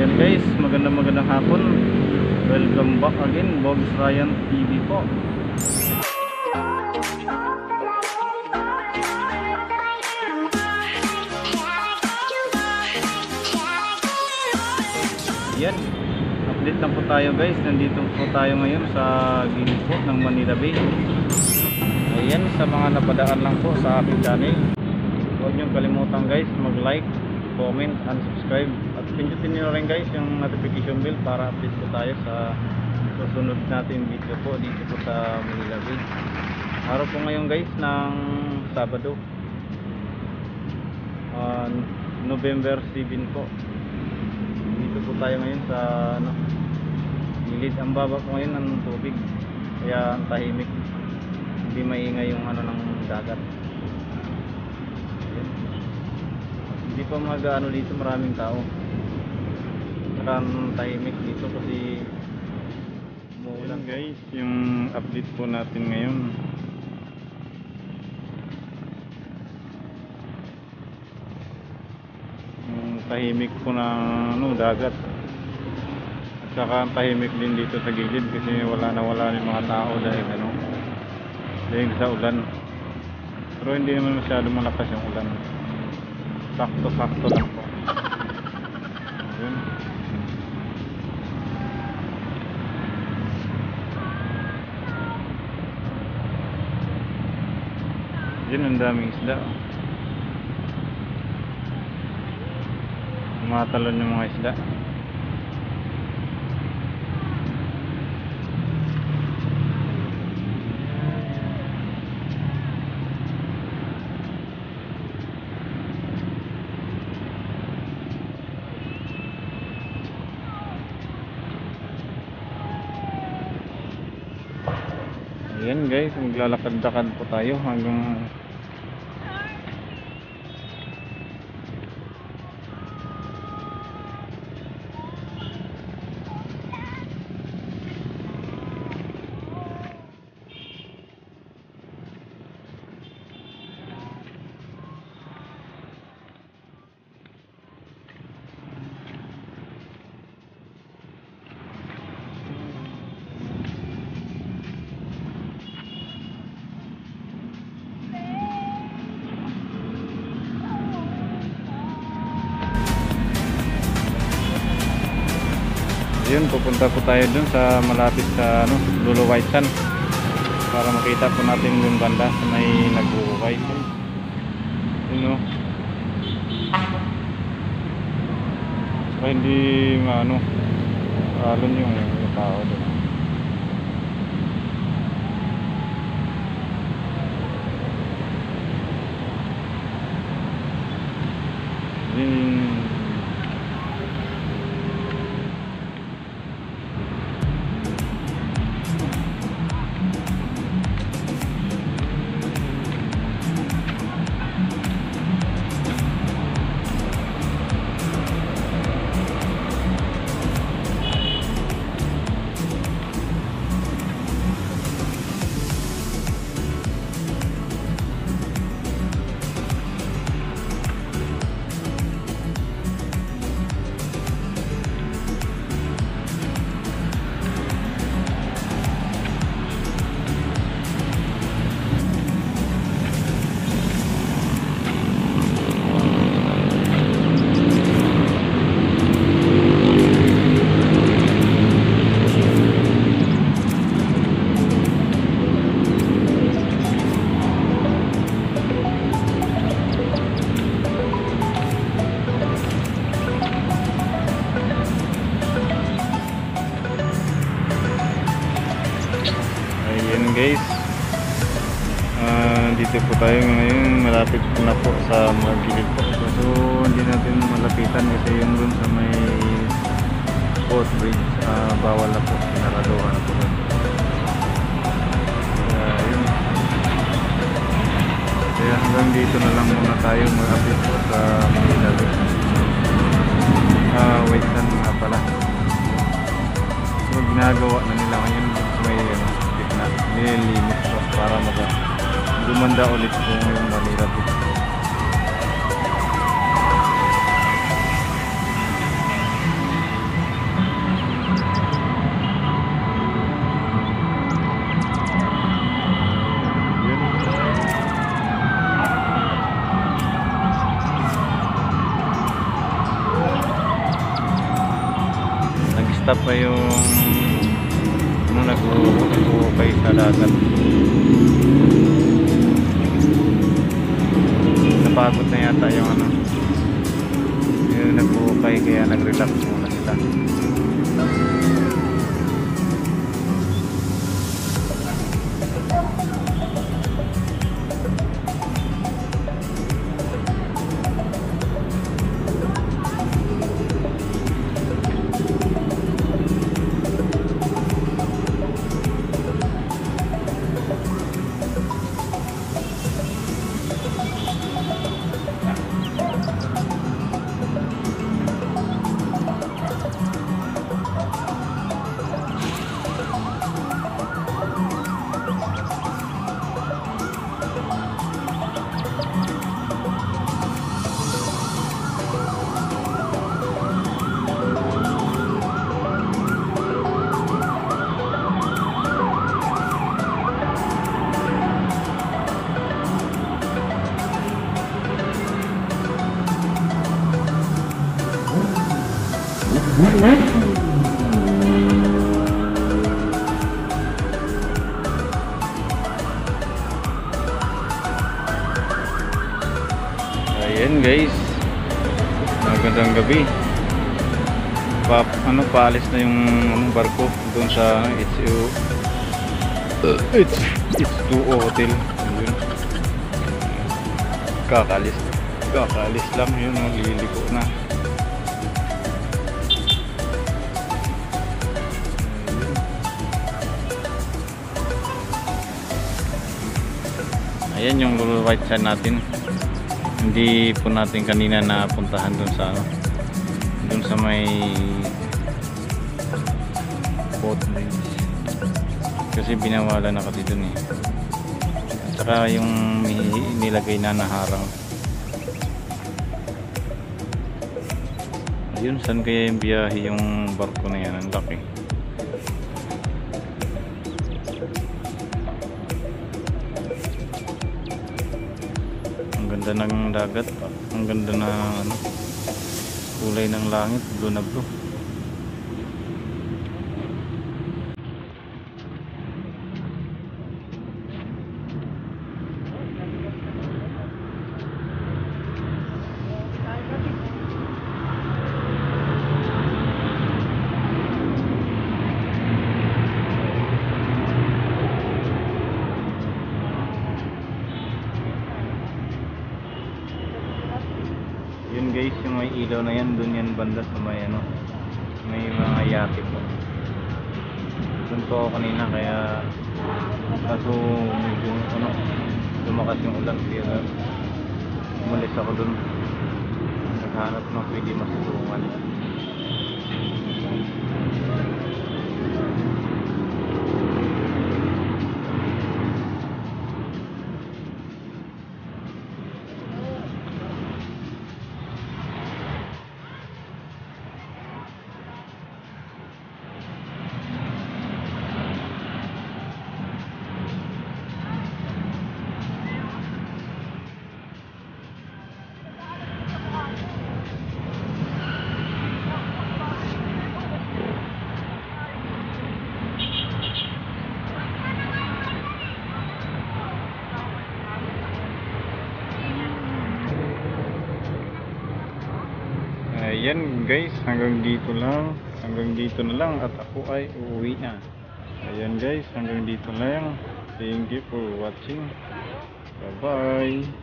Ayan guys, magandang hapon. Welcome back again, Bogs Ryan TV po. Ayan, update lang po tayo guys. Nandito po tayo ngayon sa gilid po ng Manila Bay. Ayan, sa mga napadaan lang po sa aking channel, huwag niyong kalimutan guys mag-like, comment, and subscribe. At pindutin niyo rin guys yung notification bell para update po tayo sa susunod natin video po dito po sa Manila Bay. Araw po ngayon guys ng Sabado, November 7 po. Dito po tayo ngayon sa gilid. Ang baba po ngayon ng tubig, kaya ang tahimik, hindi maingay yung ng dagat. Ayan. Hindi pa dito, maraming tao. Saka ang tahimik dito kasi umuulan guys. Yung update po natin ngayon, tahimik po ng dagat, at saka tahimik din dito sa gilid kasi wala yung mga tao dahil sa ulan. Pero hindi naman masyado malakas yung ulan, sakto lang po. Ayun. Diyan ang daming isda. Tumatalon yung mga isda. Ayan guys, maglalakad-lakad po tayo hanggang yun, pupunta po tayo dun sa malapit sa Luluwaisan para makita po natin yung banda sa may nagbubuhay. Yun so, hindi alon yung tao dun. Guys, dito po tayo ngayon, malapit na po sa magilid po. So hindi natin malapitan kasi yung dun sa may boat bridge, bawal na po, sinaraduhan na po dun. Yun. Kaya hanggang dito na lang muna tayo mag-update po sa Manila Bay. Waitan nga pala. So ginagawa na nila ngayon, may nililimit po para gumanda ulit po yung Manila Bay. stop pa yung nag-uukay sa dagat. Napagod na yata yung yung nag-uukay, kaya nag-relax muna sila. Ayan guys, magandang gabi. Paalis na yung barko doon sa H2O Hotel. Ayun. Kakalis lang yun, liliko na. Ayan yung right side natin. Hindi po natin kanina napuntahan doon sa doon sa may boat bridge kasi binawalan na kasi doon at saka yung nilagay na naharang. Ayun, saan kaya yung biyahe yung barko na yan? Ang laki. Ganda ng dagat, ang ganda na kulay ng langit, blue na blue. Yun guys, yung may ilaw na yan, dun yan banda sa may may mga yate po. Dun po ako kanina, kaya kaso medyo lumakas yung ulan, kaya umalis ako dun, naghanap ng pwede masutulungan. Ayan guys, hanggang dito na lang at ako ay uuwi na. Ayan guys, hanggang dito lang. Thank you for watching. Bye bye.